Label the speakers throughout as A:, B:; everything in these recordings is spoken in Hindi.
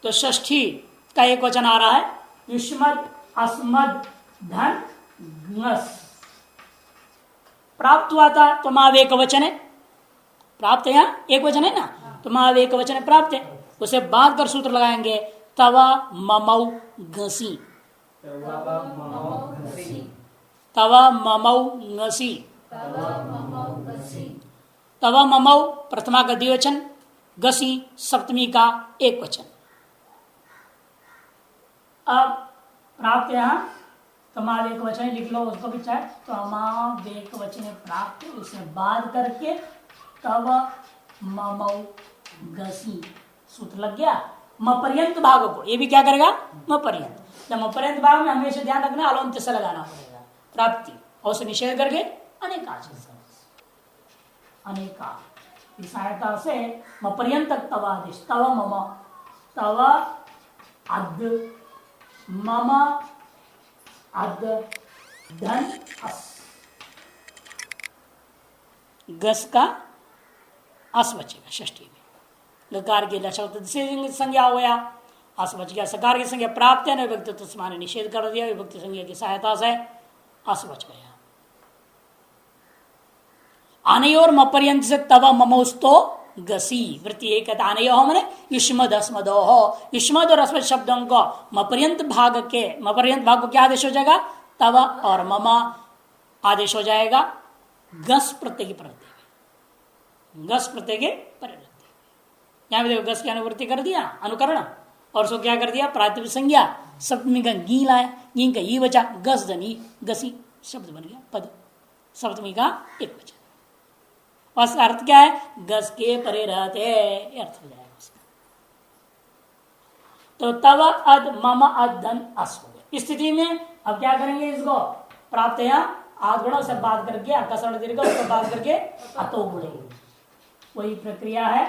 A: तो षष्ठी का एक वचन आ रहा है युष्मद अस्मद धन ङस। प्राप्त हुआ था त्वमाव एक वचन है, प्राप्त यहाँ एक वचन है ना, त्वमाव एक वचन है प्राप्त है, उसे बांध कर सूत्र लगाएंगे तवा ममौ घसी, तवा ममौ घसी, तवा ममौ प्रथमा का द्विवचन, घसी सप्तमी का एक वचन। अब प्राप्त यहाँ तमाम एक वचन लिख लो, उसको भी चाहे तमाम एक वचन प्राप्त, उसे बाध करके तव ममौ घसी सूत्र लग गया। मपर्यंत भाग को ये भी क्या करेगा मपर्यंत, जब मपर्यंत भाग में हमेशा ध्यान रखना अलोंत्य से लगाना पड़ेगा प्राप्ति, और उसे निषेध करके अनेका अनेका इस सहायता से मपर्यंत तवादेश तव मम तव अद मम अद धन अस, गस का अस बचेगा षष्ठी में, लकार की लक्षण संज्ञा हो गया, अस बच गया, सकार की संज्ञा प्राप्त है न विभक्ति तो माने निषेध कर दिया, विभक्ति संज्ञा की सहायता से अस बच गया। आनयोर मपर्यंत से तव ममोस्तो गसी वृत्ति एक आनयो मैंने युष्मद अस्मदो हो, युष्मद और अस्मद शब्दों को मपर्यंत भाग के, मपर्यंत भाग को क्या आदेश हो जाएगा तव और मम आदेश हो जाएगा गस प्रत्यय की प्रवृत्ति, गस प्रत्यय के परिवृत्ति। यहां पे देखो गस की अनुवृत्ति कर दिया अनुकरण, और उसको क्या कर दिया प्रातिपदिक संज्ञा, सप्तमी का गी लाया, गी का ई बचा, गस धनी गसी शब्द बन गया पद, सप्तमी का एक वचन। और अर्थ क्या है गस के परे रहते अर्थ हो जाएगा उसका। तो तव अद मम अद धन अस हो गया। इस स्थिति में अब क्या करेंगे इसको प्राप्त या आध गुणों से बात करके आकर्षण दीर्घ उसको बात करके अतो गुणे, वही प्रक्रिया है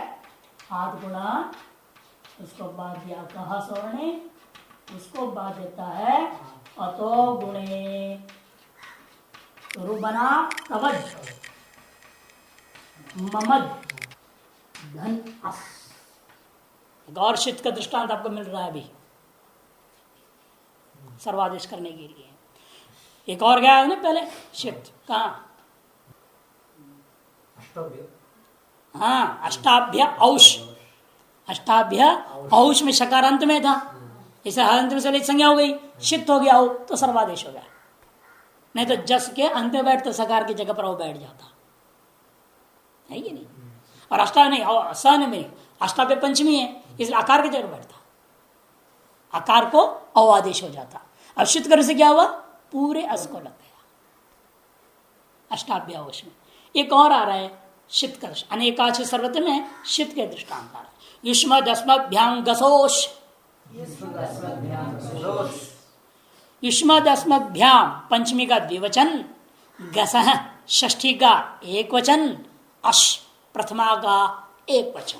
A: आध गुणा उसको बात दिया कहा स्वर्ण, उसको बात देता है अतो गुणे, तो रूप बना तवज ममद धन अस। गौर शीत का दृष्टांत आपको मिल रहा है अभी सर्वादेश करने के लिए। एक और गया है ना पहले शीत कहा, हाँ अष्टाभ्य औष, अष्टाभ्य औष में शकार अंत में था, इसे अंत में से संज्ञा हो गई, शीत हो गया हो तो सर्वादेश हो गया, नहीं तो जस के अंत में बैठ तो सकार की जगह पर वो बैठ जाता है कि नहीं। और अष्टा नहीं और सन में अष्टाभ्य पंचमी है इसलिए आकार की जगह बैठता, आकार को अवादेश हो जाता। अब शीत करने से क्या हुआ पूरे अस को लग गया अष्टाभ्यावश में। एक और आ रहा है शीत कर्ष अनेकाक्ष सर्वत्र में शीत के दृष्टांत आ रहा है युष्मद अस्मद्भ्याम गसोष, युष्मद अस्मद्भ्याम पंचमी का द्विवचन, गसः षष्ठी का एक वचन, अश प्रथमा का एक वचन,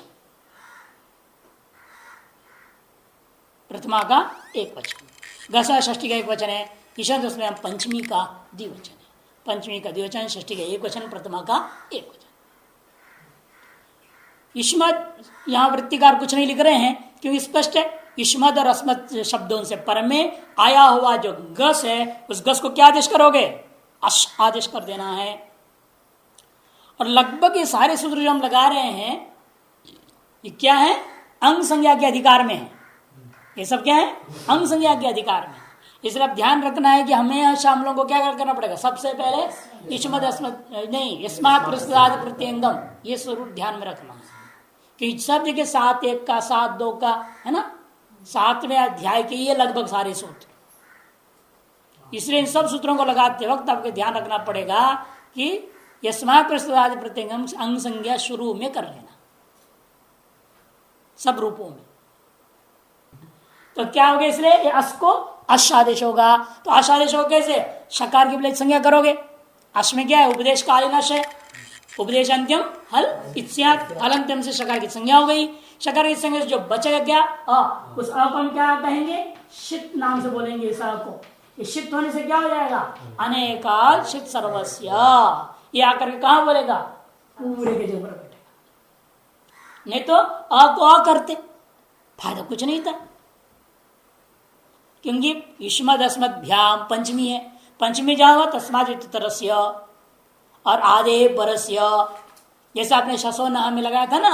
A: प्रथमा का एक वचन, गसा षष्ठी का एक वचन है, ईशान उसमें पंचमी का द्विवचन है, पंचमी का द्विवचन षष्ठी का एक वचन प्रथमा का एक वचन। युष्मद यहां वृत्तिकार कुछ नहीं लिख रहे हैं क्योंकि स्पष्ट है युष्मद और अस्मद शब्दों से पर में आया हुआ जो गस है उस गस को क्या आदेश करोगे अश आदेश कर देना है। और लगभग ये सारे सूत्र जो हम लगा रहे हैं ये क्या है अंग संज्ञा के अधिकार में है, ये सब क्या है अंग संज्ञा के अधिकार में। इसलिए अब ध्यान रखना है कि हमें शामिलों को क्या करना पड़ेगा, सबसे पहले युष्मद अस्मद नहीं यस्मात् प्रस्ताद प्रत्यंगम ये स्वरूप ध्यान में रखना है कि शब्द के 7-1 का 7-2 का है ना 7वें अध्याय के ये लगभग सारे सूत्र, इसलिए इन सब सूत्रों को लगाते वक्त आपको ध्यान रखना पड़ेगा कि यस्मात् प्रस्ताद प्रत्यंगम अंग संज्ञा शुरू में कर लेना सब रूपों में। तो क्या होगा इसलिए अस को अश आदेश होगा, तो अश आदेश हो कैसे शकार की विलय संज्ञा करोगे, अश में क्या है उपदेश कालीन अश है, उपदेश अंत्यम हल इत्स्यात् हल अंत्यम से शकार की संज्ञा हो गई, शकार की संज्ञा जो बचेगा क्या उस अ को हम क्या कहेंगे शीत नाम से बोलेंगे, इस अ को ये शीत होने से क्या हो जाएगा अनेकाल शीत सर्वस्य, ये आकर के कहा बोलेगा पूरे के जगह बैठेगा, नहीं तो अ को अ करते फायदा कुछ नहीं था, क्योंकि युष्मद अस्मद्भ्याम पंचमी है, पंचमी जहां हुआ तस्माद तरस्य और आधे परस्य, जैसे आपने शसो नाम में लगाया था ना,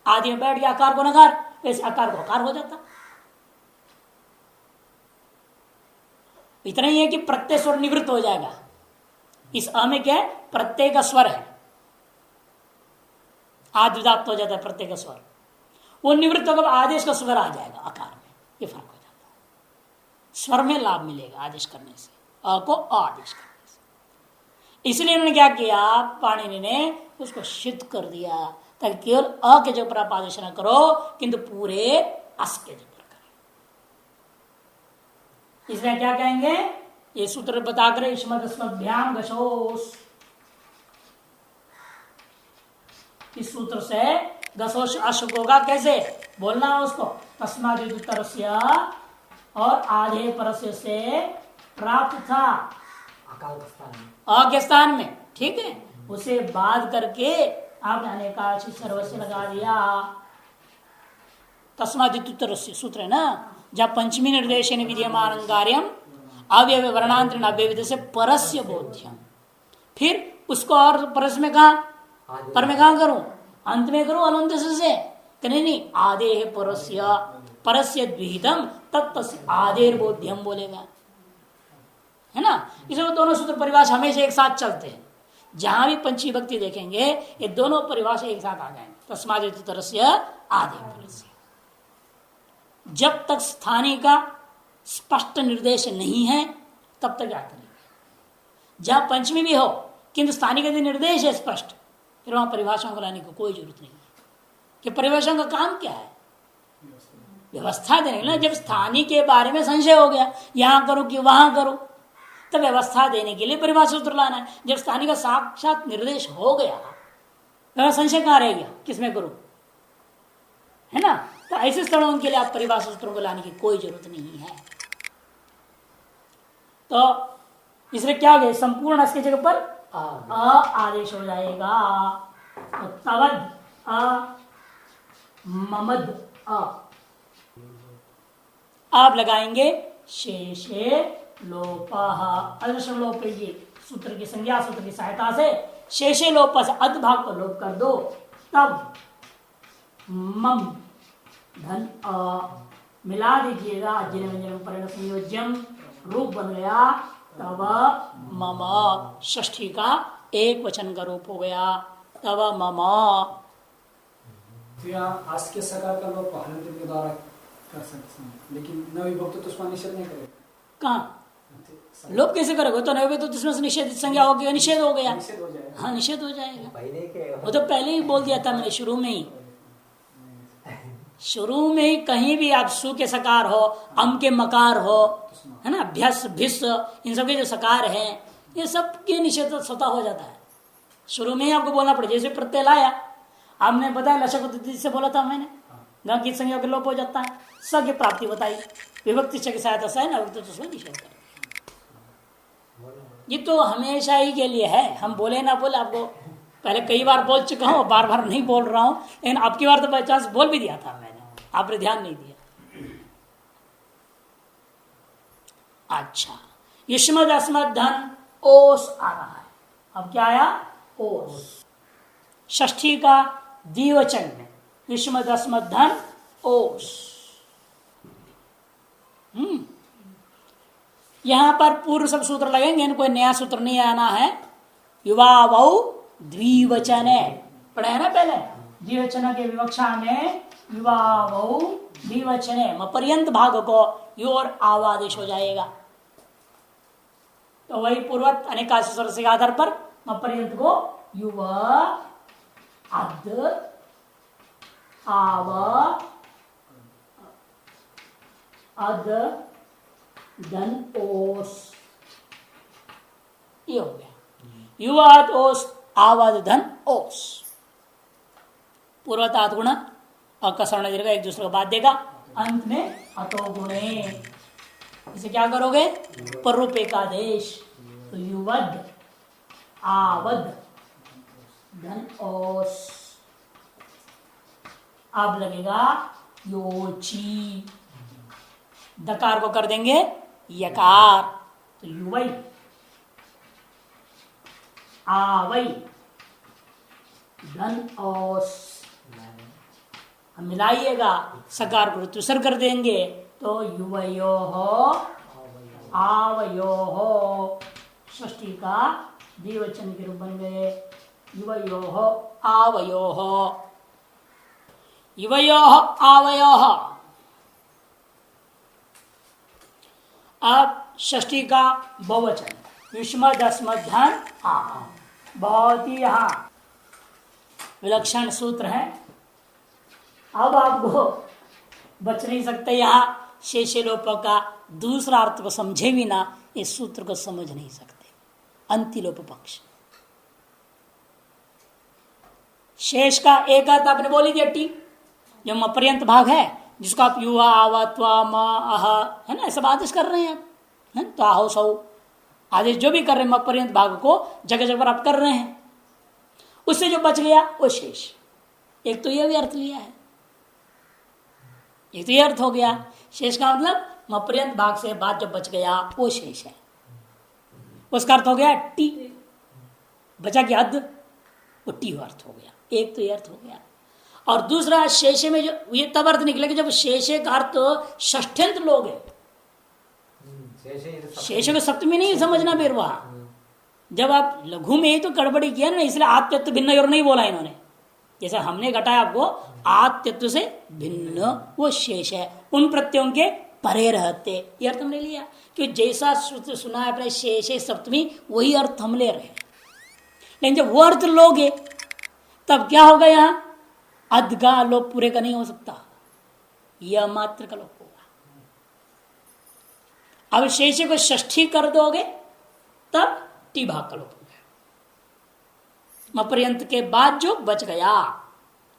A: आदि में बैठ गया आकार को नकार, वैसे आकार को आकार हो जाता। इतना ही है कि प्रत्यय स्वर निवृत्त हो जाएगा। इस अ में क्या है, प्रत्यय का स्वर है, आदिदात हो जाता है प्रत्यय का स्वर, वो निवृत्त होकर आदेश का स्वर आ जाएगा आकार में, ये फर्क हो जाता है। स्वर में लाभ मिलेगा आदेश करने से, अ को आदेश करने से। इसलिए उन्होंने क्या किया, पाणिनि ने उसको सिद्ध कर दिया, ताकि केवल अ के जगह पर आप आदेश न करो, किंतु पूरे अस के जगह पर करें। इसलिए क्या कहेंगे, ये सूत्र बताकर युष्मदस्मद्भ्याम गशोस, इस सूत्र से गसोश अशुक होगा, कैसे बोलना है उसको, तस्माद्युतरस्य और आधे परस्य से प्राप्त था अ के स्थान में, ठीक है, उसे बाध करके आपने अनेकाक्षी सर्वस्य लगा दिया। तस्माद्युतरस्य सूत्र है ना, जब पंचमी निर्देशन विद्यमान कार्यम अव्यय वर्णांतरण अव्यविध से परस्य बोध्यम, फिर उसको और परस में कहा, पर में कहा करूं, अंत में करूं अनंत से नहीं, आधे है परस्य, परस्य द्विहितम तत्तस्य आधेर बोध्यम बोलेगा, है ना। इसमें दोनों सूत्र परिभाषा हमेशा एक साथ चलते हैं, जहां भी पंचमी भक्ति देखेंगे ये दोनों परिभाषा एक साथ आ जाएंगे, तस्माद्युतरस्य आधे परस्य। जब तक स्थानीय का स्पष्ट निर्देश नहीं है तब तक क्या करेंगे, जहां पंचमी भी हो किंतु स्थानीय का निर्देश है स्पष्ट, फिर वहां परिभाषाओं को लाने की कोई जरूरत नहीं है, कि परिभाषाओं का काम क्या है, व्यवस्था देने ना। जब स्थानीय के बारे में संशय हो गया, यहां करो कि वहां करो, तो व्यवस्था देने के लिए परिभाषा सूत्र लाना है। जब स्थानीय का साक्षात निर्देश हो गया, संशय कहां रह गया, किसमें करूं, है ना। तो ऐसे स्थलों के लिए आप परिभाषा सूत्रों को लाने की कोई जरूरत नहीं है। तो इसलिए क्या हो गया, संपूर्ण इसकी जगह पर अ आदेश हो जाएगा, तो तवद अ ममद अ, आप लगाएंगे शेषे लोपः, अदृश्य लोप, ये सूत्र की संज्ञा सूत्र की सहायता से शेषे लोप से अध भाग को लोप कर दो, तब मम धन अ मिला दीजिएगा, जिन व्यंजन परिणत संयोज्यम रूप बन गया, तब मम षष्ठी का एक वचन का रूप हो गया, तब मम।
B: तो यहाँ आस के सकार का लोप हलंत के द्वारा कर सकते हैं, लेकिन नविभक्त तो उसमें निषेध नहीं करेगा।
A: कहाँ लोप कैसे करोगे, तो नवे तो उसमें से निषेध संज्ञा हो गया, निषेध हो गया,
B: निषेध हो जाएगा।
A: हाँ निषेध हो जाएगा, वो तो पहले ही बोल दिया था मैंने शुरू में ही। शुरू में ही कहीं भी आप सु के सकार हो, अम के मकार हो, है ना, भ्यस भिस, इन सब के जो सकार हैं ये सब के निषेध स्वतः हो जाता है, शुरू में ही आपको बोलना पड़े। जैसे प्रत्यय लाया, आपने बताया लशक से बोला था मैंने, ग की संज्ञा के लोप हो जाता है, स की प्राप्ति बताई, विभक्ति की सहायता से है ना, तो उसमें निषेध कर। ये तो हमेशा ही के लिए है, हम बोले ना बोले, आपको पहले कई बार बोल चुका हूँ, बार बार नहीं बोल रहा हूँ, लेकिन अब की बार तो बाई चांस बोल भी दिया था मैंने, आपने ध्यान नहीं दिया। अच्छा, युष्मद अस्मद धन ओस आ रहा है, अब क्या आया, ओस, षष्ठी का द्विवचन में युष्मद अस्मद धन ओस। यहां पर पूर्व सब सूत्र लगेंगे, कोई नया सूत्र नहीं आना है। युवा वौ द्विवचन है, पढ़ा है ना पहले, द्विवचन के विवक्षा में युवा वौ द्विवचन है, पर्यंत भाग को यु और आवादेश हो जाएगा, तो वही पूर्वत अनेकाशी स्वर के आधार पर पर्यंत को युव अद आव अद धन ओस, ये हो गया युवाद ओस आवाद धन ओस। पूर्वतात गुण अकसरण दीर्घ एक दूसरे को बात देगा, अंत में अतो गुणे, इसे क्या करोगे, पररूप एकादेश, तो युवद आवद धन ओस। अब लगेगा योची, दकार को कर देंगे यकार, तो युवई आवई, धन और मिलाइएगा, सकार को ऋतुसर कर देंगे तो युवयो हो आवयो हो, षष्ठी का द्विवचन के रूप बन गए, युवयो हो आवयो हो, युवयो हो आवयो हो। अब षष्ठी का बहुवचन युष्मद् अस्मद् धन आ, बहुत ही यहां विलक्षण सूत्र है। अब आपको बच नहीं सकते, यहां शेषे लोपों का दूसरा अर्थ को समझे भी ना, इस सूत्र को समझ नहीं सकते। अंतिलोप पक्ष, शेष का एक अर्थ आपने बोली दिया टी, जो अपर्यंत भाग है, जिसको आप युवा आवा त्वा मा आह, है ना, ऐसा आदेश कर रहे हैं आप, है तो आहो सौ आदेश जो भी कर रहे हैं अपर्यंत भाग को जगह जगह पर आप कर रहे हैं, उससे जो बच गया वो शेष। एक तो यह भी अर्थ लिया है, एक तो यह अर्थ हो गया, शेष का मतलब अपर्यंत भाग से बाद जो बच गया वो शेष है, उसका अर्थ हो गया टी, बचा क्या हद, वो टी अर्थ हो गया। एक तो ये अर्थ हो गया, और दूसरा शेषे में जो ये तब अर्थ निकलेगा जब शेषे का अर्थ षष्ठ्यंत लोग है, शेषे को सप्तमी नहीं समझना फिर वहां, जब आप लघु में ही तो गड़बड़ी किया ना, इसलिए आत्मत्व भिन्न और नहीं बोला इन्होंने, जैसा हमने घटाया आपको आत्मत्व से भिन्न वो शेष है, उन प्रत्ययों के परे रहते, ये अर्थ हमने लिया, कि जैसा सूत्र सुना है अपने शेषे सप्तमी वही अर्थ हम ले रहे हैं। लेकिन जब वो अर्थ लोगे तब क्या होगा, यहां अध का लोप पूरे का नहीं हो सकता, यह मात्र का लोप होगा। अब शेषे को षष्ठी कर दोगे तब टी भाग का लोप हो गया, मपर्यंत के बाद जो बच गया,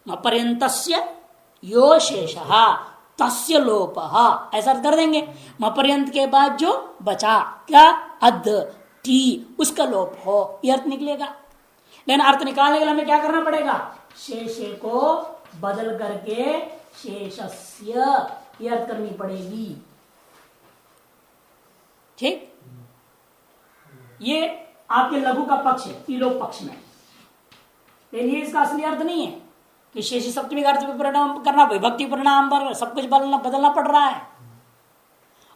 A: मपर्यंतस्य यो शेषः तस्य लोपः, ऐसा कर देंगे, मपर्यंत के बाद जो बचा क्या अध टी, उसका लोप हो, यह अर्थ निकलेगा। लेकिन अर्थ निकालने के लिए हमें क्या करना पड़ेगा, शेषे को बदल करके शेषस्य यह अर्थ करनी पड़ेगी, ठीक। ये आपके लघु का पक्ष है, तीलोक पक्ष में, लेकिन ये इसका असली अर्थ नहीं है कि शेषी सप्तमी का अर्थ भी परिणाम करना, विभक्ति परिणाम पर सब कुछ बदलना पड़ रहा है।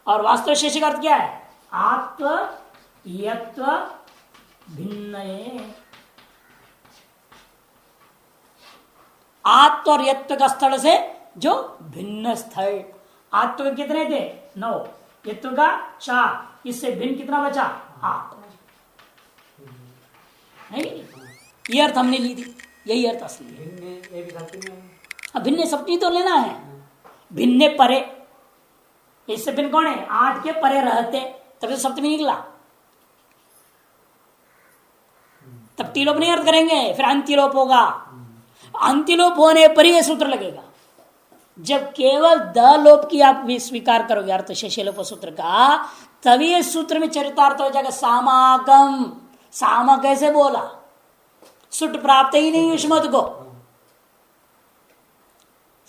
A: और वास्तव शेषी का अर्थ क्या है, आत्व यत्व भिन्न, आत्व और यत्व का स्थल से जो भिन्न स्थल, आत्व के कितने थे 9, यत्व का 4, इससे भिन्न कितना बचा 8, ये अर्थ हमने ली थी, यही अर्थ असली है। भिन्न सप्तमी तो लेना है, भिन्ने परे, इससे भिन्न कौन है, 8 के परे रहते, तभी तो सप्तमी निकला, तब टीलोप नहीं अर्थ करेंगे, फिर अंतिलोप होगा, अंतिलोप होने पर ही सूत्र लगेगा। जब केवल द लोप की आप भी स्वीकार करोगे अर्थ शेषलोप सूत्र का, तभी इस सूत्र में चरितार्थ हो जाएगा सामाकम। सामा कैसे बोला, सुट प्राप्त ही नहीं युष्मत को,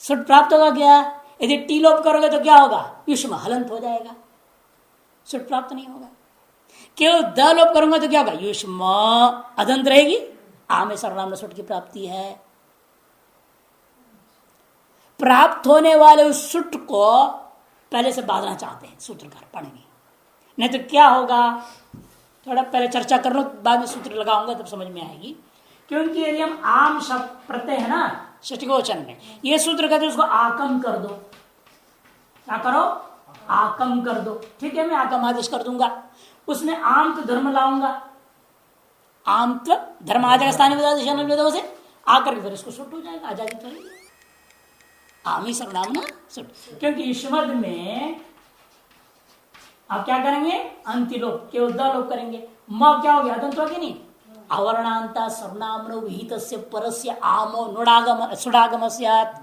A: सुट प्राप्त होगा क्या, यदि टी लोप करोगे तो क्या होगा, युष्म हलंत हो जाएगा, सुट प्राप्त नहीं होगा। केवल द लोप करूंगा तो क्या होगा, युष्म अदंत रहेगी, आ में सर्वनाम सुट की प्राप्ति है। प्राप्त होने वाले उस सुट को पहले से बांधना चाहते हैं सूत्रकार, पढ़ेंगे, नहीं तो क्या होगा, थोड़ा पहले चर्चा कर लो, बाद में सूत्र लगाऊंगा तब समझ में आएगी। क्योंकि यदि हम आम शब्द प्रत्यय है ना षष्टिकोचन में, ये सूत्र कहते हैं उसको आकम कर दो, क्या करो, आकम कर दो, ठीक है, मैं आकम आदेश कर दूंगा, उसमें आम तो धर्म लाऊंगा, आम तो धर्म आ जाएगा स्थानीय से आकर के फिर इसको सुट हो जाएगा, आजादी तो आमी सर्वनाम ना सुट, क्योंकि युष्मद् में आप क्या करेंगे, अंतिलोप केवल द लोप करेंगे, म क्या हो गया अदंत हो गया नहीं, अवर्णांता सर्वनामनो विहितस्य परस्य आमो नुडागम सुडागम स्यात्,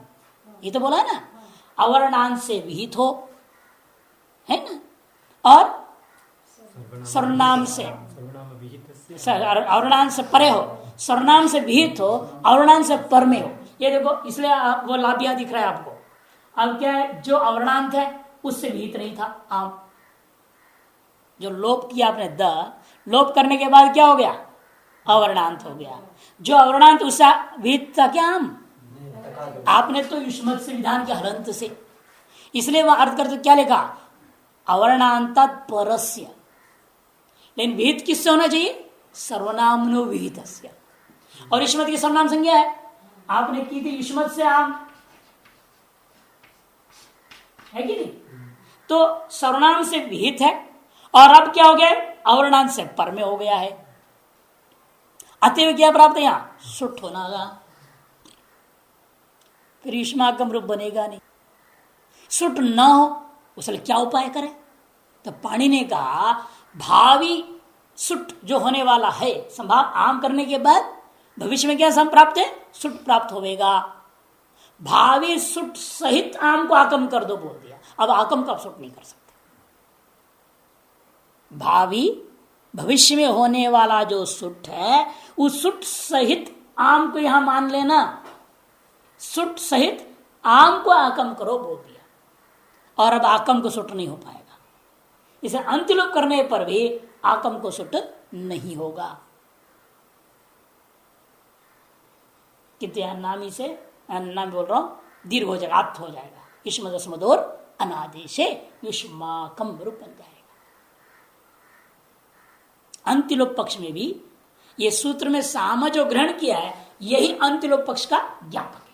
A: ये तो बोला है ना, अवर्णांत से विहित हो, है ना, और सर्वनाम से अवर्णांत से परे हो, सर्वनाम से विहित हो, अवर्णांत से पर में हो, ये देखो, इसलिए वो लाभिया दिख रहा है आपको, अब क्या है, जो अवर्णांत है उससे विहित नहीं था आम। जो लोप किया आपने द, लोप करने के बाद क्या हो गया, अवर्णांत हो गया। जो अवर्णांत उससे विहित था क्या आम, आपने तो युष्मत से विधान के हलंत से, इसलिए वह अर्थ करते क्या लिखा, अवर्णांता परस्य। लेकिन विहित किससे होना चाहिए, सर्वनामनो विहित। और युष्मत की सर्वनाम संज्ञा है, आपने की थी युष्मत से आम, है कि नहीं, तो सर्वनाम से विहित है। और अब क्या हो गया, अवर्णांत से पर में हो गया है। अतएव क्या प्राप्त है, यहां सुठ होना होगा, फिर युष्मागम रूप बनेगा नहीं। सुट न हो उसके क्या उपाय करें, तो पाणि ने कहा भावी सुट जो होने वाला है, संभाव आम करने के बाद भविष्य में क्या प्राप्त है, सुट प्राप्त होगा। भावी सुट सहित आम को आकम कर दो बोल दिया। अब आकम का सुट नहीं कर सकते। भावी भविष्य में होने वाला जो सुट है, उस सुट सहित आम को यहां मान लेना, सुट सहित आम को आकम करो बोल दिया। और अब आकम को सुट नहीं हो पाएगा। इसे अंतिलोप करने पर भी आकम को सुट नहीं होगा। किंतु यहां नामी से नाम बोल रहा हूं, दीर्घ हो जाएगा, आत्थ हो जाएगा। युष्मदस्मदोर अनादेशे युष्माकम रूप बन जाएगा। अंतिलोप पक्ष में भी ये सूत्र में साम जो ग्रहण किया है, यही अंतिलोप पक्ष का ज्ञापक है।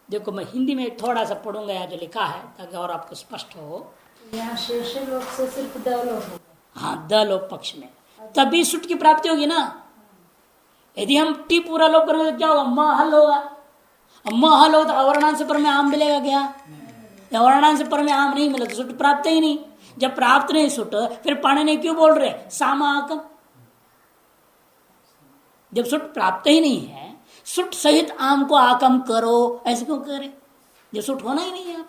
A: देखो मैं हिंदी में थोड़ा सा पढ़ूंगा यहाँ जो लिखा है, ताकि और आपको स्पष्ट हो।
C: यहाँ शेष लोक से सिर्फ द लोक होगा।
A: हाँ, द लोप पक्ष में तभी सुट की प्राप्ति होगी ना। यदि हम टी पूरा लोप करेंगे तो क्या होगा, म हल होगा। म हल हो तो अवर्णांश से पर में आम मिलेगा क्या, अवर्णांश से पर में आम नहीं मिला तो सुट प्राप्त ही नहीं। जब प्राप्त नहीं सुट, फिर पाणिनि ने क्यों बोल रहे साम आकम। जब सुट प्राप्त ही नहीं है, सुट सहित आम को आकम करो, ऐसे क्यों करे जब सुट होना ही नहीं है।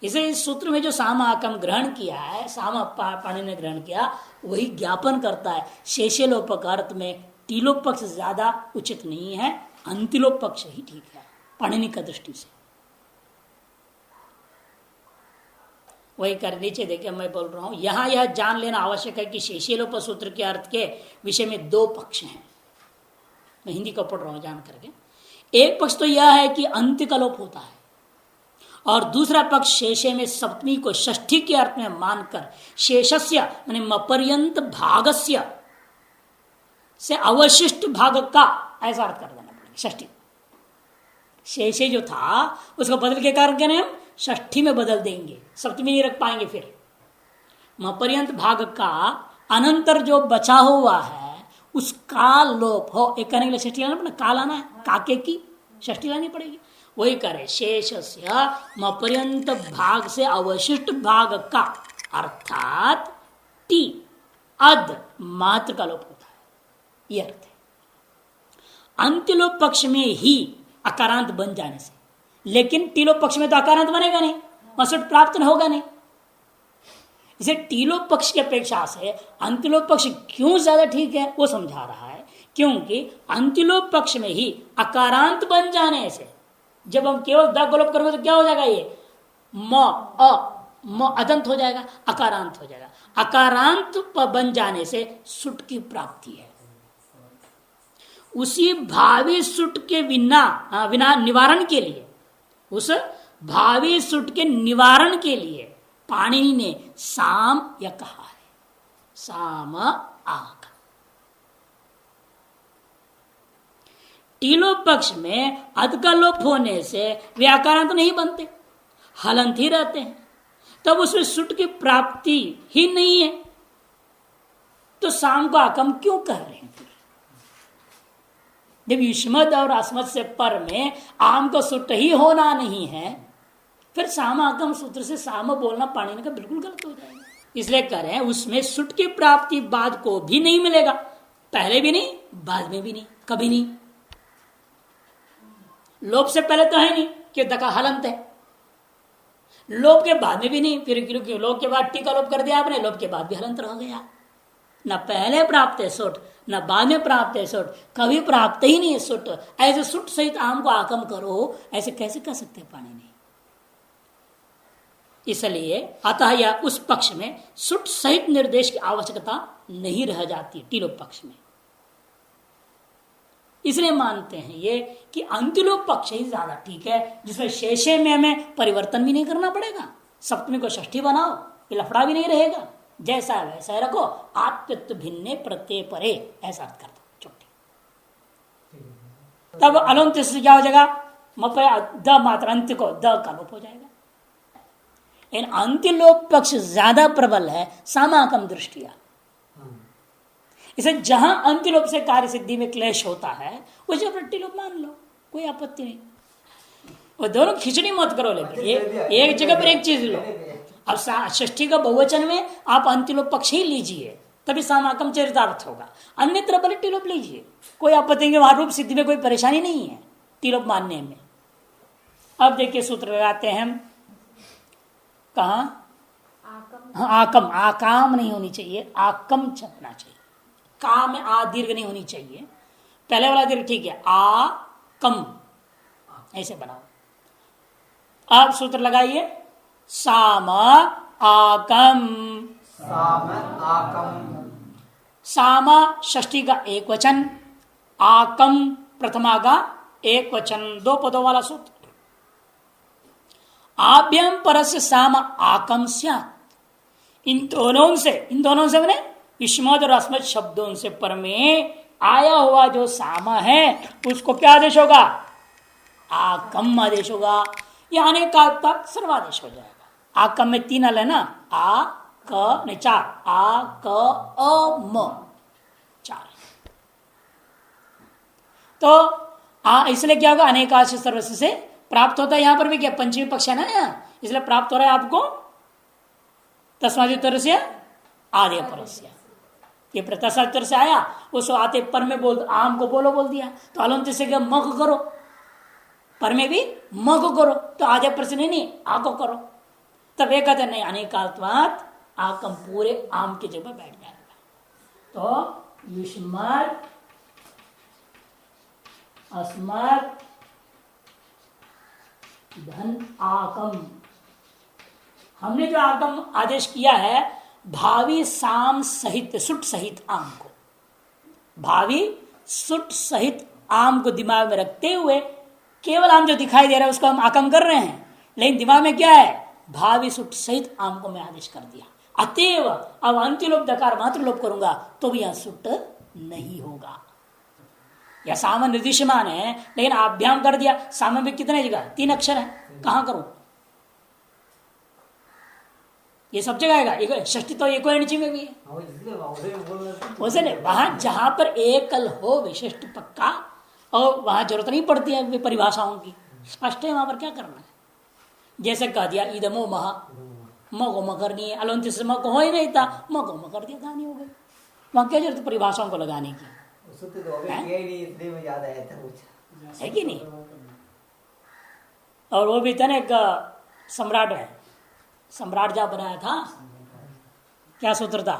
A: इसे इस सूत्र में जो साम आकम ग्रहण किया है, साम पाणिनि ने ग्रहण किया, वही ज्ञापन करता है। शेषेलोप का अर्थ में टीलोप पक्ष से ज्यादा उचित नहीं है, अंतिलोप पक्ष ही ठीक है पाणिनि का दृष्टि से। वही कर नीचे देखिए, मैं बोल रहा हूं यहां यह जान लेना आवश्यक है कि शेषेलोप सूत्र के अर्थ के विषय में दो पक्ष हैं। मैं हिंदी को पढ़ रहा हूं जान करके। एक पक्ष तो यह है कि अंत्य का लोप होता है, और दूसरा पक्ष शेषे में सप्तमी को षष्ठी के अर्थ में मानकर शेषस्य माने मपर्यंत भागस्य से अवशिष्ट भाग का ऐसा अर्थ कर देना पड़ेगा। षष्ठी शेषे जो था उसको बदल के कारण क्या हम षष्ठी में बदल देंगे, सप्तमी नहीं रख पाएंगे। फिर मपर्यंत भाग का अनंतर जो बचा हुआ है उसका लोप हो, एक करने के लिए षष्ठी लाना पड़ेगा, का लाना है, काके की षष्ठी लानी पड़ेगी। वही करे शेषस्य मपर्यंत भाग से अवशिष्ट भाग का, अर्थात टी अद मात्र का लोप होता है, ये अर्थ है। अंत्यलोप पक्ष में ही अकारांत बन जाने से, लेकिन टीलोप पक्ष में तो अकारांत बनेगा नहीं, मसुट प्राप्त होगा नहीं। इसे टीलोप पक्ष की अपेक्षा से अंत्यलोप पक्ष क्यों ज्यादा ठीक है वो समझा रहा है, क्योंकि अंत्यलोप पक्ष में ही अकारांत बन जाने से, जब हम केवल द को लोप करेंगे तो क्या हो जाएगा, ये म अदंत हो जाएगा, अकारांत हो जाएगा। अकारांत बन जाने से सुट की प्राप्ति है। उसी भावी सुट के विना निवारण के लिए, उस भावी सुट के निवारण के लिए पाणिनि ने साम या कहा है, साम आक। टीलोप पक्ष में अध का लोप होने से व्याकरण तो नहीं बनते, हलंत ही रहते हैं, तब उसमें सुट की प्राप्ति ही नहीं है, तो साम को आकम क्यों कह रहे हैं। जब युष्मद और अस्मद से पर में आम को सुट ही होना नहीं है, फिर साम आकम सूत्र से साम बोलना पाणिनि का बिल्कुल गलत हो जाएगा। इसलिए कह रहे हैं उसमें सुट की प्राप्ति बाद को भी नहीं मिलेगा, पहले भी नहीं बाद में भी नहीं, कभी नहीं। लोप से पहले तो है नहीं कि दका हलंत है, लोप के बाद में भी नहीं, फिर लोप के बाद टी का लोप कर दिया आपने, लोप के बाद भी हलंत रह गया, न पहले प्राप्त है सुट, न बाद में प्राप्त है सुट, कभी प्राप्त ही नहीं है सुट। ऐसे सुट सहित आम को आकम करो, ऐसे कैसे कर सकते हैं पानी नहीं। इसलिए अतः या उस पक्ष में सुट सहित निर्देश की आवश्यकता नहीं रह जाती टीलोप पक्ष में। इसलिए मानते हैं ये कि अंतिलोप पक्ष ही ज्यादा ठीक है, जिसमें शेषे में हमें परिवर्तन भी नहीं करना पड़ेगा। सप्तमी को षष्ठी बनाओ, ये लफड़ा भी नहीं रहेगा, जैसा है वैसा रखो, आत्मत्व भिन्ने प्रत्यय परे, ऐसा अर्थ कर दो छोटी। तब अलोन्त से क्या हो जाएगा, द मात्र अंत्य को द का लोप हो जाएगा। इन अंतिलोप पक्ष ज्यादा प्रबल है सामाकम दृष्टिया। इसे जहां अंतिलोप से कार्य सिद्धि में क्लेश होता है उस जगह प्रतिलोप मान लो, कोई आपत्ति नहीं। वो दोनों खिचड़ी मत करो, लेकिन एक जगह पर एक चीज लो। अब षष्ठी का बहुवचन में आप अंतिलोप पक्ष ही लीजिए, तभी सामाकम चरितार्थ होगा। अन्यत्र पलटिलोप लीजिए, कोई आपत्ति नहीं, वहां रूप सिद्धि में कोई परेशानी नहीं है टिलोप मानने में। अब देखिए सूत्र लगाते हैं हम, कहा आकम, आकाम नहीं होनी चाहिए, आकम छपना चाहिए। का में आ दीर्घ नहीं होनी चाहिए, पहले वाला दीर्घ ठीक है, आ कम ऐसे बनाओ। अब सूत्र लगाइए, साम आकम,
D: साम आकम,
A: साम षष्ठी का एक वचन, आकम प्रथमा का एक वचन, दो पदों वाला सूत्र। आभ्यम परस्य साम आकम स्यात्। इन दोनों से मैंने युष्मद और अस्मद शब्दों से पर में आया हुआ जो सामा है उसको क्या आदेश होगा, आकम आदेश होगा। यह अनेक काल तक सर्वादेश हो जाएगा। आकम में तीन अल है ना, आ क नहीं चार, आ क अ म चार। तो इसलिए क्या होगा, अनेकाश सर्वस्व से प्राप्त होता है। यहां पर भी क्या पंचमी पक्ष है ना, इसलिए प्राप्त हो रहा है आपको तस्मादित्तर से आधे परस्य। ये प्रत्याशा से आया, उस आते पर में बोल, आम को बोल दिया, तो अलंत से क्या मग करो, पर में भी मग करो, तो आधे पर से नहीं आ को करो। तब एक कहते नहीं, अनेकात्वात आकम पूरे आम की जगह बैठ जाएगा। तो युष्मत् अस्मत् धन आकम, हमने जो आकम आदेश किया है भावी साम सहित सुट सहित आम को, भावी सुट सहित आम को दिमाग में रखते हुए केवल आम जो दिखाई दे रहा है उसको हम आकम कर रहे हैं, लेकिन दिमाग में क्या है, भावी सुट सहित आम को मैं आदेश कर दिया। अतएव अब अंतिलोप दकार मात्र लोप करूंगा तो भी यहां सुट नहीं होगा। यह साम निर्दिशमान है, लेकिन आभ्याम कर दिया। साम में कितने जगह, तीन अक्षर है, कहां करूं, ये सब जगह आएगा। षष्ठी तो एक नीचे में भी है, वैसे नहीं, वहां जहां पर एकल हो विशिष्ट पक्का और वहां जरूरत नहीं पड़ती है परिभाषाओं की, स्पष्ट है वहां पर क्या करना है। जैसे कह दिया इदमो महा, मगो म करनी है, अलंत से मग हो ही नहीं था, मगो म कर दिया, कहानी हो गई। वहां क्या जरूरत परिभाषाओं को लगाने की है कि नहीं। और वो भी था ना एक सम्राट है, सम्राट जहां बनाया था, क्या सूत्र था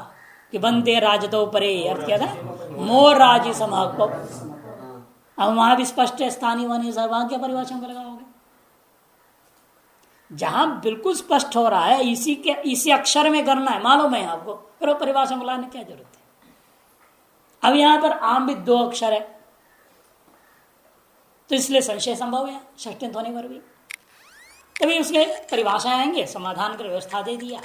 A: कि बंदे राज तो परे, अर्थ क्या था, मोर राजी समाक। अब वहां भी स्पष्ट है, स्थानीय वानी सर, वहां क्या परिभाषा को लगाओगे। जहां बिल्कुल स्पष्ट हो रहा है इसी अक्षर में करना है, मालूम है आपको, फिर वो परिभाषा को लाने की क्या जरूरत है। अब यहां पर आम भी दो अक्षर है, तो इसलिए संशय संभव है षष्ठी होने पर भी। तभी उसके परिभाषाएं आएंगे, समाधान कर व्यवस्था दे दिया।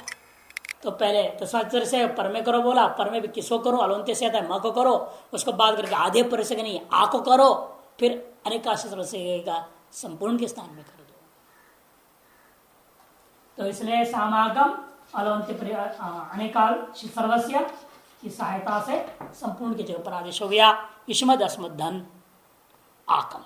A: तो पहले तस्मात् से पर में करो बोला, पर में भी किसको करो, अलंत्य से आता है म को करो, उसको बाद करके आधे पर से नहीं आ को करो, फिर अनेकाश्र से का संपूर्ण के स्थान में कर दो। तो इसलिए सामागम अलंत्य अनेकाल सर्वस्या की सहायता से संपूर्ण की जगह पर आदेश हो गया। युष्मद् अस्मद् धन आकम।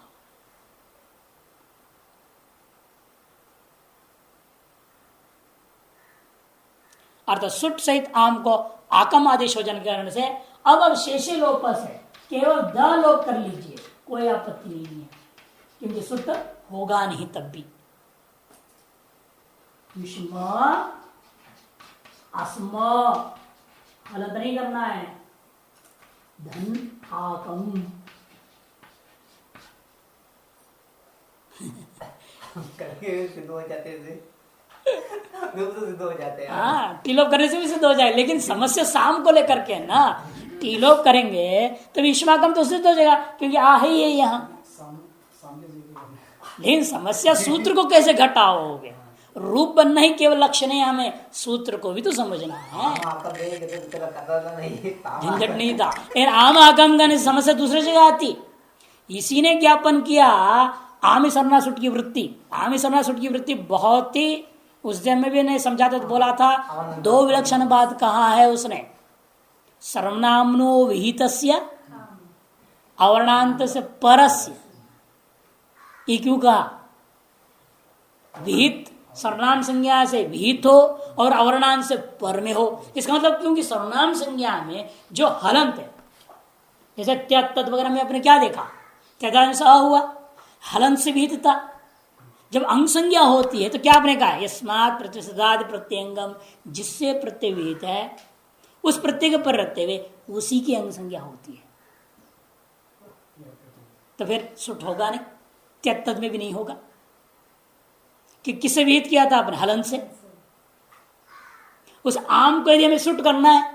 A: अर्थात सुट सहित आम को आकम आदेश हो जाने के कारण से अब शेषे लोपस है, केवल द लोप कर लीजिए, कोई आपत्ति नहीं है, क्योंकि सुट होगा नहीं तब भी। युष्म अस्म हलत नहीं करना है, धन आकम।
D: सिद्ध हो जाते हैं, सिद्ध हो जाते हैं।
A: हाँ, टीलोप करने से भी सिद्ध हो जाए, लेकिन समस्या शाम को लेकर के है ना। टीलोप करेंगे तो विश्वागम तो सिद्ध हो जाएगा, क्योंकि आ ही है यहाँ।
B: सामने जी की
A: लेकिन समस्या सूत्र को कैसे घटाओगे? रूप बनना ही केवल लक्ष्य नहीं, हमें सूत्र को भी तो समझना है। झंझट नहीं था, लेकिन आम आगम का समस्या दूसरी जगह आती। इसी ने ज्ञापन किया आमी सरनासुट की वृत्ति। आमी सरनासुट की वृत्ति बहुत ही, उस दिन में भी नहीं समझाते तो बोला था, दो विलक्षण बात कहा है उसने। सर्वनामनो विहितस्य अवर्णांत से परस्य। ये क्यों कहा? विहित सर्वनाम संज्ञा से विहित हो और अवर्णांत से पर में हो। इसका मतलब क्योंकि सर्वनाम संज्ञा में जो हलंत है, जैसे त्यत वगैरह में आपने क्या देखा, त्यता से हुआ, हलंत से विहित था। जब अंग संज्ञा होती है तो क्या आपने कहा? यस्मात् प्रतिशदादि प्रत्यंगम, जिससे प्रत्यय विहित है उस प्रत्यय पर रहते हुए उसी की अंग संज्ञा होती है। तो फिर सुट होगा नहीं, त्यत में भी नहीं होगा। कि किससे विहित किया था आपने? हलन से। उस आम को यदि हमें सुट करना है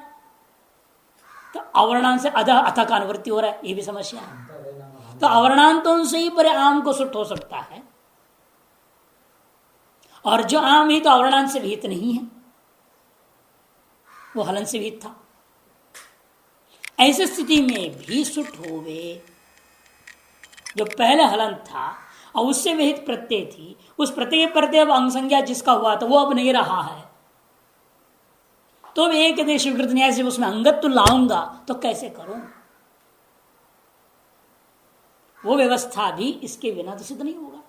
A: तो अवर्णांत से अध अथ का अनुवृत्ति हो रहा है, ये भी समस्या है। तो अवर्णांतों से ही पर आम को सुट हो सकता है, और जो आम ही तो अवर्णांत से विहित नहीं है, वो हलन से विहित था। ऐसी स्थिति में भी सुट होवे। जो पहले हलन था और उससे विहित प्रत्यय थी, उस प्रत्यय प्रत्यय अब अंग संज्ञा जिसका हुआ था वो अब नहीं रहा है, तो एक देश स्वीकृत न्याय से उसमें अंगत्व लाऊंगा तो कैसे करूं? वो व्यवस्था भी इसके बिना तो सिद्ध नहीं होगा।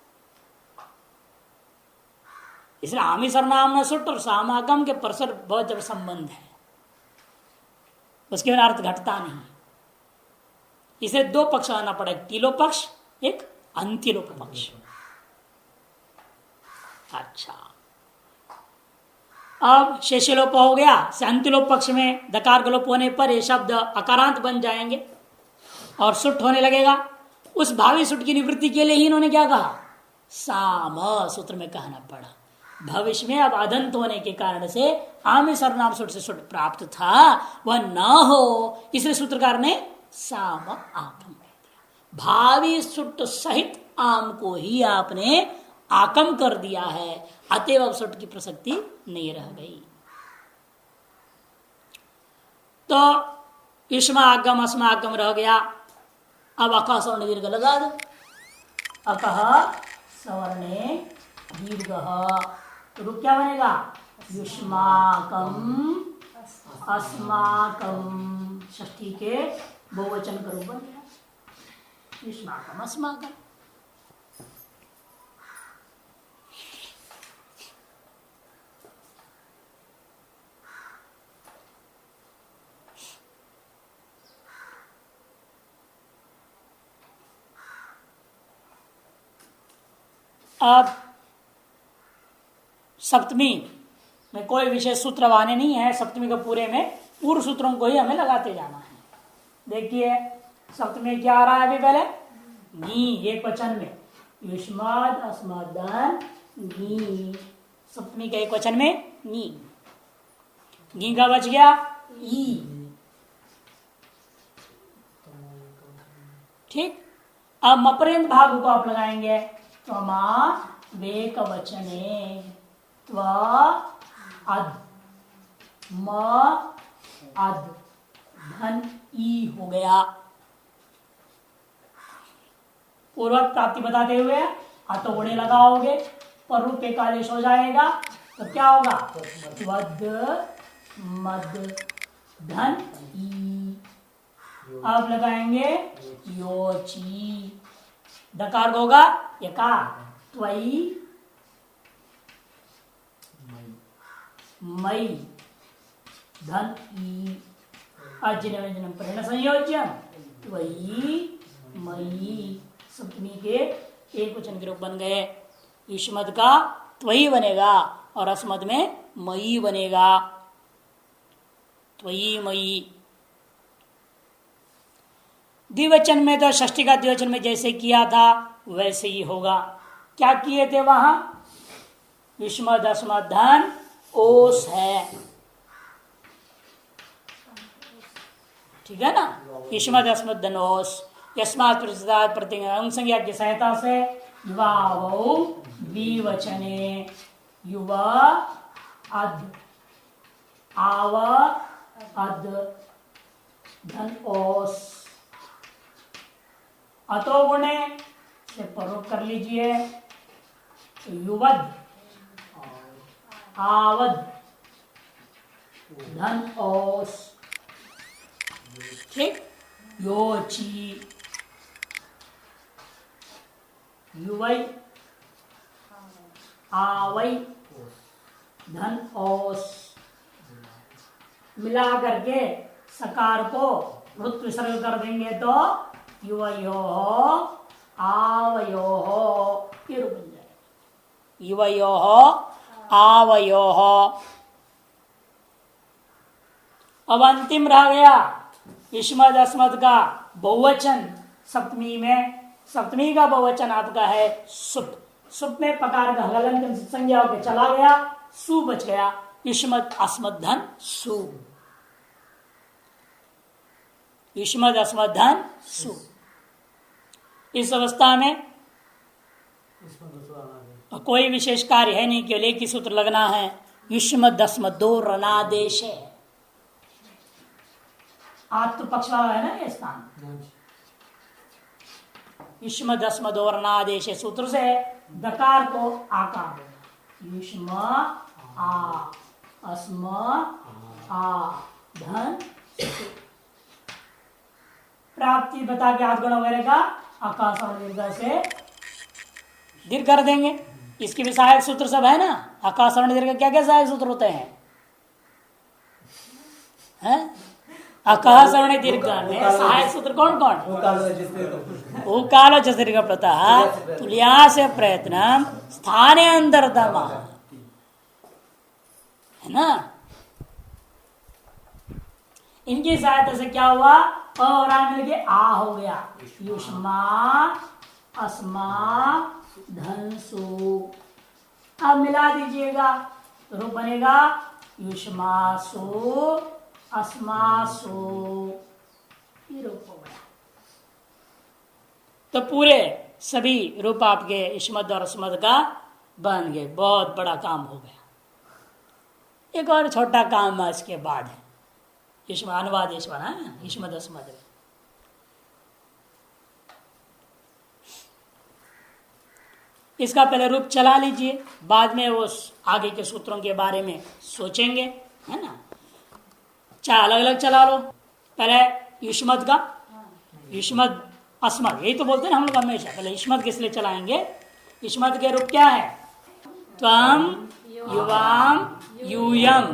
A: इसलिए आमी सरनाम न सुट और सामागम के परस्पर बहुत जब संबंध है, उसके बिना अर्थ घटता नहीं। इसे दो पक्ष आना पड़ेगा, टीलोप पक्ष, एक अंतिलोप पक्ष। अच्छा, अब शेषलोप हो गया। अंतिलोप पक्ष में दकार का लोप होने पर ये शब्द अकारांत बन जाएंगे और सुट होने लगेगा। उस भावी सुट की निवृत्ति के लिए ही इन्होंने क्या कहा? साम सूत्र में कहना पड़ा। भविष्य में अब अदंत होने के कारण से आमी सर्वनाम सुट से सुट प्राप्त था, वह न हो, इसलिए सूत्रकार ने साम आकम कह दिया। भावी सुट सहित आम को ही आपने आकम कर दिया है, अतएव अब सुट की प्रसक्ति नहीं रह गई। तो युष्मा आगम अस्मा आगम रह गया। अब अकह सवर्ण दीर्घ लगा दो। अकह सवर्णे दीर्घ, तो रूप क्या बनेगा? युष्माकम अस्माकम। षष्ठी के बहुवचन का रूप बन गया, युष्माकम अस्माकम। अब सप्तमी में कोई विशेष सूत्र वाने नहीं है। सप्तमी के पूरे में पूर्व सूत्रों को ही हमें लगाते जाना है। देखिए सप्तमी क्या आ रहा है अभी पहले? नी, एक वचन में युष्माद अस्मदन नी। सप्तमी के एक वचन में नी, नी का बच गया ई। ठीक, अब मपर्यंत भाग को आप लगाएंगे तो वेक वचने अद म अद धन ई हो गया। पूर्वक प्राप्ति बताते हुए अतोड़े लगाओगे पर रूप एक आदेश हो जाएगा तो क्या होगा? वद मद धन ई। अब लगाएंगे योची, दकार होगा यकार, त्वयी मई धन ई। अज्जन व्यंजन परिण संयोज्य त्वयी मई। सप्तमी के एक वचन के रूप बन गए। युष्मद का त्वयी बनेगा और अस्मद में मई बनेगा, त्वयी मई। द्विवचन में तो षष्ठी का द्विवचन में जैसे किया था वैसे ही होगा। क्या किए थे वहां? युष्मद् अस्मद् धन ओस है, ठीक है ना। युष्मद् अस्मद् धन ओस यस्मात् प्रतिशतात् प्रत्यय अंग संज्ञा की सहायता से युवावौ द्विवचने युवा अद आव अद धन ओस अतो गुणे से प्रयोग कर लीजिए। तो युवद आवद धन ओस, ठीक। योची युवई आवई धन ओस मिला करके सकार को वृत्त विसर्ग कर देंगे तो युवयो आवयो ये रूप बन जाएगा। युवयो आवयो। अब अंतिम रह गया युष्मद् अस्मद् का बहुवचन सप्तमी में। सप्तमी का बहुवचन आपका है सुप। सुप में पकार का हलंत संज्ञा होकर चला गया, सु बच गया। युष्मद् अस्मद् धन सु, युष्मद् अस्मद् धन सु। इस अवस्था में कोई विशेष कार्य है नहीं, केवल एक ही सूत्र लगना है। युष्मद् अस्मद् दो रणादेश है। आत्म पक्ष वाला है ना ये स्थान। युष्मद् अस्मद् दो रणादेश सूत्र से दकार को आकार देना। युष्म आ अस्म आ धन प्राप्ति बता के आत्मगुण वगैरह का आकाश और दीर्घ से दीर्घ कर देंगे। इसके भी सहायक सूत्र सब है ना। आकाश और दीर्घ क्या क्या सहायक सूत्र होते हैं? आकाश और दीर्घ में सहायक सूत्र कौन कौन? उकालो दीर्घ प्रतः तुल्या से प्रयत्न स्थाने अंतरतम है ना। इनकी सहायता से क्या हुआ? और मिल के आ हो गया। युष्मा अस्मा धनसु। अब मिला दीजिएगा तो रूप बनेगा युष्मासु अस्मासु, ये रूप हो गया। तो पूरे सभी रूप आपके युष्मद् और अस्मद् का बन गए। बहुत बड़ा काम हो गया। एक और छोटा काम इसके बाद है, अनुवाद युष्मद् अस्मद्। इसका पहले रूप चला लीजिए, बाद में वो आगे के सूत्रों के बारे में सोचेंगे, है ना। चाहे अलग अलग चला लो। पहले युष्मद् का युष्मद् अस्मद्, यही तो बोलते हैं हम लोग हमेशा। पहले युष्मद् किस लिए चलाएंगे? युष्मद् के रूप क्या है? त्वम युवाम यूयम,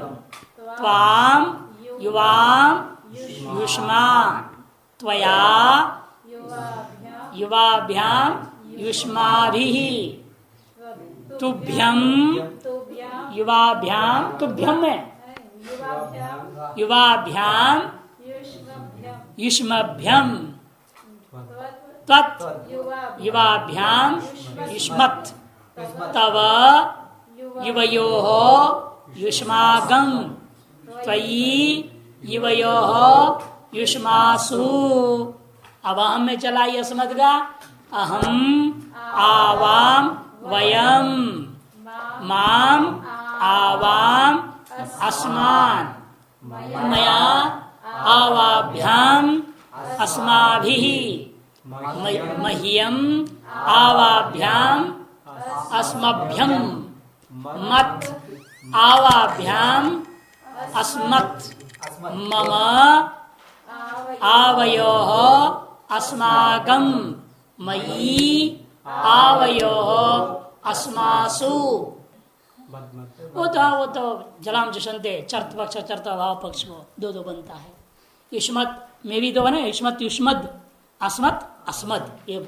A: त्वाम युवाम युष्मान, त्वया युवाभ्याम युष्माभिः, तुभ्यम युवाभ्याम, तुभ्यम में युवाभ्याम युष्मभ्यम, त्वत् युवाभ्याम युष्मत्, तव युवयोः युष्मागम, त्वयि युवयोः युष्मासु। अब हम में चलाई अस्मद् का अहम आवाम वयम, माम आवाम अस्मान, मया आवाभ्याम अस्माभिः, मह्यम आवाभ्याम अस्मभ्यम, मत आवाभ्याम अस्मत्, मम आवयोः अस्माकं, मयि आवयोः अस्मासु। वो तो जलाम जशंते चर्त पक्ष चर्त अभाव पक्ष को दो दो बनता है। युष्मत् में भी दो बने, युष्मत् युष्मद्, अस्मत् अस्मद्, ये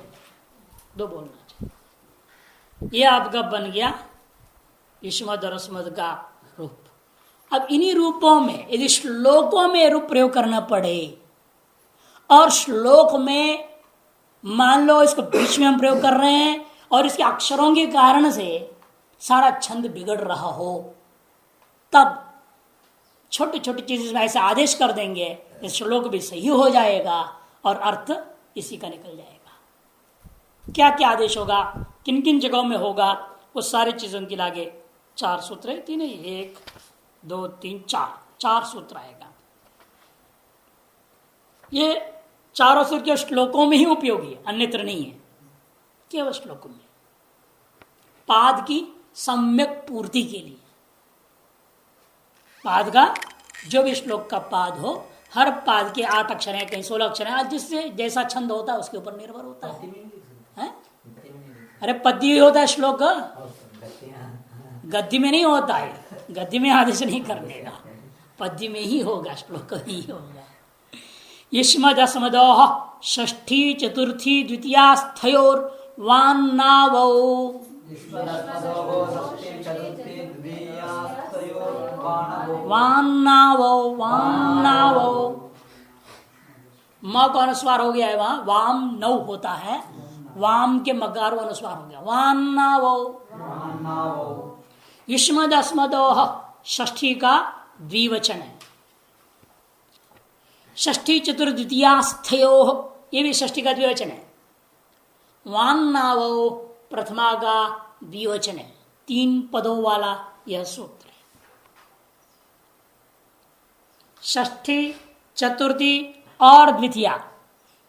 A: दो बोलना चाहिए। ये आपका बन गया युष्मद् और अस्मद् का रूप। अब इन्हीं रूपों में यदि श्लोकों में रूप प्रयोग करना पड़े और श्लोक में मान लो इसको बीच में हम प्रयोग कर रहे हैं और इसके अक्षरों के कारण से सारा छंद बिगड़ रहा हो, तब छोटी छोटी चीज में ऐसे आदेश कर देंगे, इस श्लोक भी सही हो जाएगा और अर्थ इसी का निकल जाएगा। क्या क्या आदेश होगा, किन किन जगहों में होगा, वो सारी चीजों के लागे 4 सूत्र है, 3 1 2 3 4 सूत्र आएगा। ये चारों सूत्र के श्लोकों में ही उपयोगी है, अन्यत्र नहीं है, केवल श्लोकों में पाद की सम्यक पूर्ति के लिए। पाद का जो भी श्लोक का पाद हो, हर पाद के 8 अक्षर है, कहीं 16 अक्षर है, जिससे जैसा छंद होता है उसके ऊपर निर्भर होता है। अरे पद्य होता है श्लोक, गद्य में नहीं होता है, गद्य में आदेश नहीं करने का, पद्य में ही होगा, श्लोक ही होगा। युष्मदस्मदोः षष्ठी चतुर्थी द्वितीयास्थयोर वान्नावौ वान्नावौ वान्नावौ म का अनुस्वार हो गया है, वहां वाम नौ होता है, वाम के मगारो अनुस्वार हो गया, वान्नावौ। युष्मदस्मदोः षष्ठी का द्विवचन है, षष्ठी चतुर्द्वितीयास्थयो, ये भी षष्ठी का द्विवचन है। वान्नावो प्रथमा का द्विवचन है, 3 पदों वाला यह सूत्र है। षष्ठी चतुर्थी और द्वितीया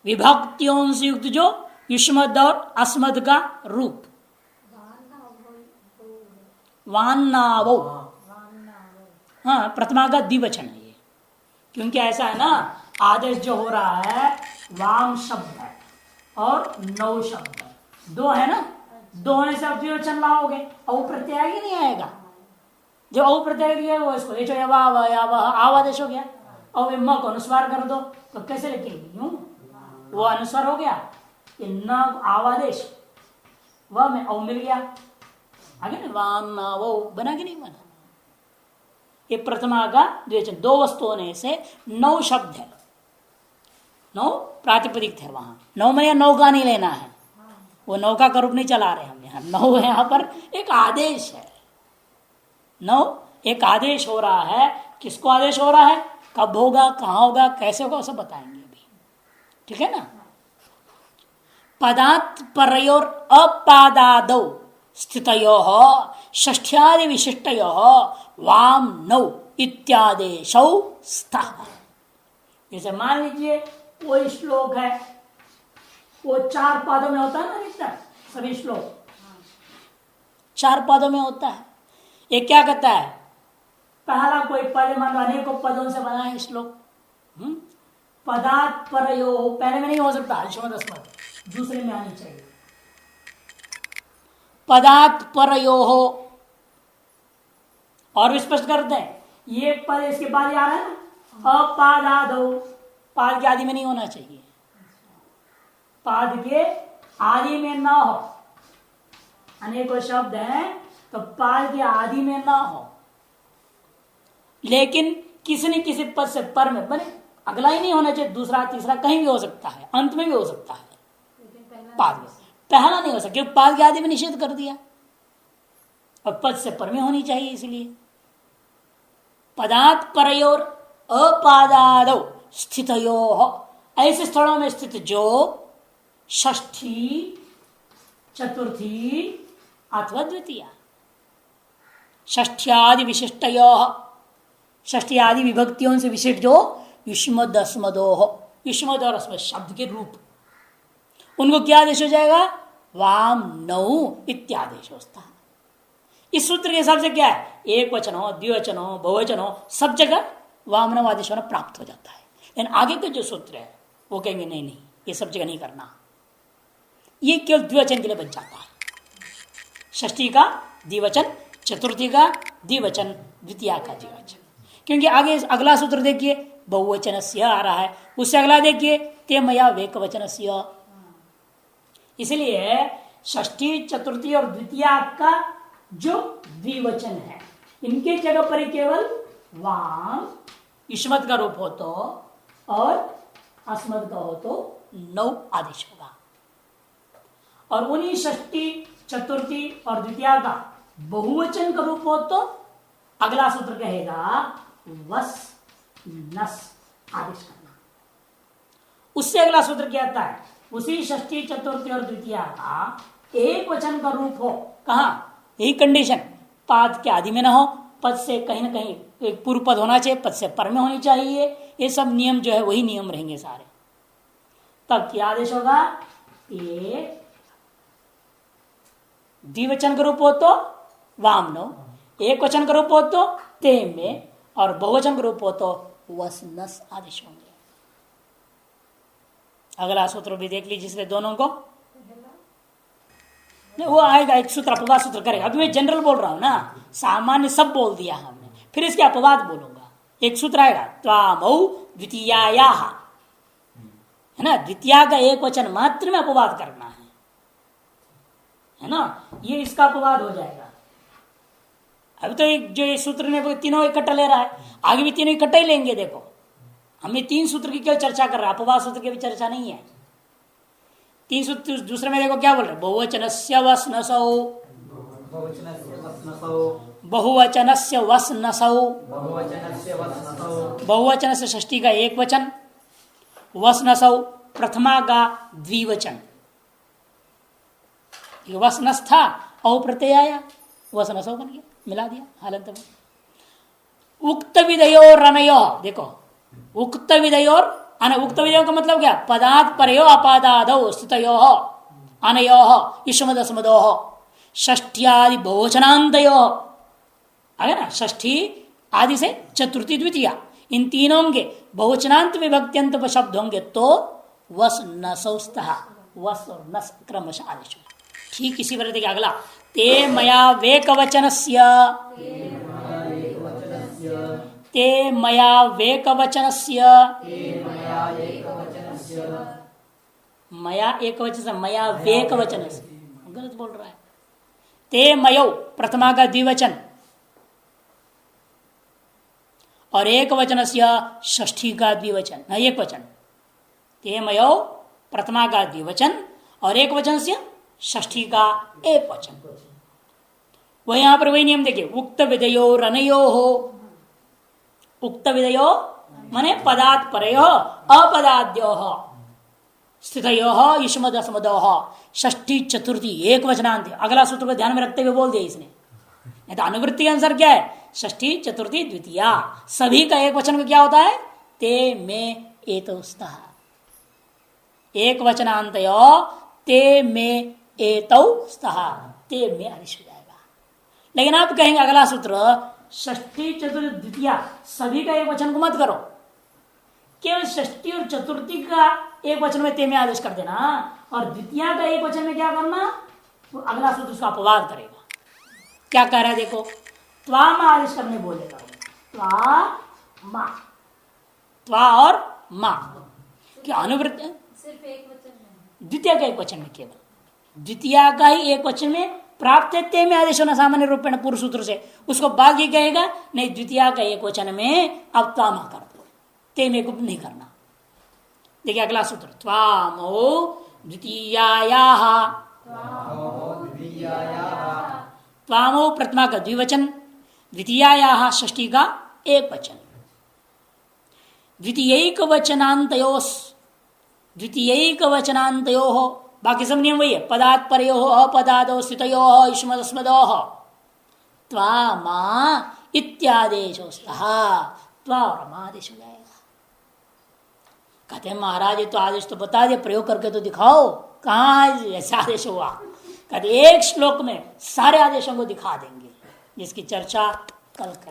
A: विभक्तियों से युक्त जो युष्मद और अस्मद का रूप, वान्नावो, हाँ प्रथमा का द्विवचन है ये, क्योंकि ऐसा है ना, आदेश जो हो रहा है वाम शब्द है और नौ शब्द है, 2 है ना, 2 होने से आप द्विवचन लाओगे, औ प्रत्यय ही नहीं आएगा। जो औ प्रत्यय दिया वो इसको ले चलो, आव आदेश हो गया, और म को अनुस्वार कर दो तो कैसे लिखेंगे, यूं वो अनुस्वार हो गया, ये न आवादेश, वह में औ मिल गया, आगे ना वाम वो बना कि नहीं बना। ये प्रथमा का द्विवचन, 2 वस्तु होने से 9 शब्द है, 9 प्रातिपदिक है, वहां 9 में या 9 का नहीं लेना है, वो 9 का रूप नहीं चला रहे हम यहाँ, 9 है यहाँ पर एक आदेश है, 9 एक आदेश हो रहा है। किसको आदेश हो रहा है, कब होगा, कहाँ होगा, कैसे होगा, सब बताएंगे अभी, ठीक है ना। पदात् परयोर अपादादौ स्थितयोः षष्ठ्यादि विशिष्टयोः वाम नौ इत्यादेशौ स्तः। जैसे मान लीजिए कोई श्लोक है, वो 4 पादों में होता है ना, अधिकतर सभी श्लोक 4 पादों में होता है। ये क्या कहता है, पहला कोई पद, मान लो अनेकों पदों से बना है श्लोक, पदात् परयोः, पहले में नहीं हो सकता, युष्मदस्मद दूसरे में आनी चाहिए। पदात् परयोः, और भी स्पष्ट करते हैं, ये पद इसके बाद आ रहा है ना, अपादादौ, पाद के आदि में नहीं होना चाहिए, पाद के आदि में ना हो, अनेकों शब्द हैं तो पाद के आदि में ना हो, लेकिन किसी न किसी पद से पर में बने, अगला ही नहीं होना चाहिए, दूसरा तीसरा कहीं भी हो सकता है, अंत में भी हो सकता है, पाद में पहला नहीं हो सकता, क्योंकि पाद के आदि में निषेध कर दिया, और पद से पर में होनी चाहिए, इसलिए पदात् परयोर अपादादौ स्थितयोः, ऐसे स्थलों में स्थित जो षष्ठी चतुर्थी अथवा द्वितीया, षष्ठ्यादि विशिष्टयोः, षष्ठी आदि विभक्तियों से विशिष्ट जो युष्मद् अस्मदोः, युष्मद् और अस्मद् शब्द के रूप, उनको क्या आदेश हो जाएगा, वाम नौ इत्यादेश होता है। इस सूत्र के हिसाब से क्या है, एक वचन हो, द्विवचन हो, बहुवचन हो, सब जगह वाम नौ आदेश होना प्राप्त हो जाता है। लेकिन आगे के जो सूत्र है वो कहेंगे नहीं नहीं, ये सब जगह नहीं करना, ये केवल द्विवचन के लिए बच जाता है। षष्ठी का द्विवचन, चतुर्थी का द्विवचन, द्वितीया का द्विवचन, क्योंकि आगे अगला सूत्र देखिए बहुवचनस्य आ रहा है, उससे अगला देखिए ते मया वेकवचनस्य। इसलिए षष्ठी चतुर्थी और द्वितीया का जो द्विवचन है, इनके जगह पर केवल वाम युष्मद् का रूप हो तो, और अस्मद का हो तो 9 आदेश होगा। और उन्हीं षष्ठी चतुर्थी और द्वितीया का बहुवचन का रूप हो तो अगला सूत्र कहेगा वस नस आदेश करना। उससे अगला सूत्र क्या आता है, उसी षष्ठी चतुर्थी और द्वितीया का एक वचन का रूप हो, कहा यही कंडीशन, पाद के आदि में ना हो, पद से कहीं ना कहीं एक पूर्व पद होना चाहिए, पद से पर में होनी चाहिए, ये सब नियम जो है वही नियम रहेंगे सारे। तब क्या आदेश होगा, एक द्विवचन का रूप हो तो वामनो, एक वचन का रूप हो तो ते में, और बहुवचन का रूप हो तो वस नस आदेश होंगे। अगला सूत्र भी देख लीजिए, इसलिए दोनों को नहीं, वो आएगा एक सूत्र अपवाद सूत्र करेगा। अभी मैं जनरल बोल रहा हूं ना, सामान्य सब बोल दिया हमने, फिर इसके अपवाद बोलूंगा। एक सूत्र आएगा त्वामौ द्वितीयाया, है ना, द्वितीया का एक वचन मात्र में अपवाद करना है ना, ये इसका अपवाद हो जाएगा। अभी तो एक जो ये सूत्र ने तीनों इकट्ठा ले रहा है, आगे भी तीनों इकट्ठा ही लेंगे। देखो हमने 3 सूत्र की क्यों चर्चा कर रहा है, अपवाद सूत्र की भी चर्चा नहीं है। 3 सूत्र दूसरे में देखो क्या बोल रहे, बहुवचनस्य वस्नसौ, बहुवचनस्य वस्नसौ, बहुवचन से षष्ठी का एक वचन, वस्नसौ प्रथमा का द्विवचन। वसनस था औ प्रत्यय आया, वसनसौ बन गया, मिला दिया हालत में। उक्त विधयो रनयो, देखो उक्त विधयो उक्त विधयो का मतलब क्या, पदात् परयो अपादादौ स्थितयो अनयो युष्मदस्मदो षष्ठ्यादि बहुवचनान्तयो, आगे ना, षष्ठी आदि से चतुर्थी द्वितीया, इन तीनों के बहुवचनांत विभक्त्यंत शब्द होंगे तो वस नसौस्तः, वस और नस क्रमशः आदेश। ठीक इसी तरह देखिए अगला, ते मया वेकवचनस्य, ते मया वेकवचनस्य, मया एक वचन से मया वेकवचन से, गलत बोल रहा है। ते मयो प्रथमा का द्विवचन और एक वचन से षष्ठी का द्विवचन, एक वचन, ते मयो प्रथमा का द्विवचन और एक वचन से षष्ठी का एक वचन। वह यहां पर वही नियम देखिए, उक्त विधयो रनयो हो, उक्त विधयो माने पदात् परयो अपदाद्यो स्थितयो युष्मदस्मदो षष्ठी चतुर्थी एक वचनांत। अगला सूत्र को ध्यान में रखते हुए बोल दिया इसने, नहीं तो अनुवृत्ति के अनुसार क्या है, षष्ठी चतुर्थी द्वितीया सभी का एक वचन का क्या होता है, ते में एतौस्तः, एक वचनांतयो ते में एतौस्तः, ते में आदेश हो जाएगा। लेकिन आप कहेंगे अगला सूत्र षष्ठी चतुर्थी द्वितीया सभी का एक वचन को मत करो, केवल षष्ठी और चतुर्थी का एक वचन में ते में आदेश कर देना, और द्वितीया का एक वचन में क्या करना, तो अगला सूत्र उसका अपवाद करेगा। क्या कह रहा है देखो, त्वा मा आदेश करने बोलेगा, त्वा मा, त्वा और मा, क्या अनुवृत्ति
C: सिर्फ एक वचन में,
A: द्वितीय का एक वचन में, केवल द्वितीया का ही एक वचन में प्राप्त है ते में आदेश होना सामान्य रूप में पूर्व सूत्र से, उसको बाकी कहेगा नहीं, द्वितीया का एक वचन में अब त्वामा कर दो, ते में को नहीं करना। देखिए अगला सूत्र, त्वामो द्वितीयायाः, त्वामो प्रथमा का द्विवचन, द्वितीयायाः षष्ठी का एक वचन, द्वितीयैक वचनान्तयोस्, द्वितीयैक वचनान्तयोः, बाकी सब नियम वही है, पदात् परयोः अपदादौ स्थितयोः युष्मदस्मदोः त्वामा इत्यादेशोस्तः, त्वा और मा आदेश हो जाएगा। कहते हैं महाराज ये तो आदेश तो बता दे, प्रयोग करके तो दिखाओ, कहाँ ऐसा आदेश हुआ। कहते एक श्लोक में सारे आदेशों को दिखा देंगे, जिसकी चर्चा कल करें।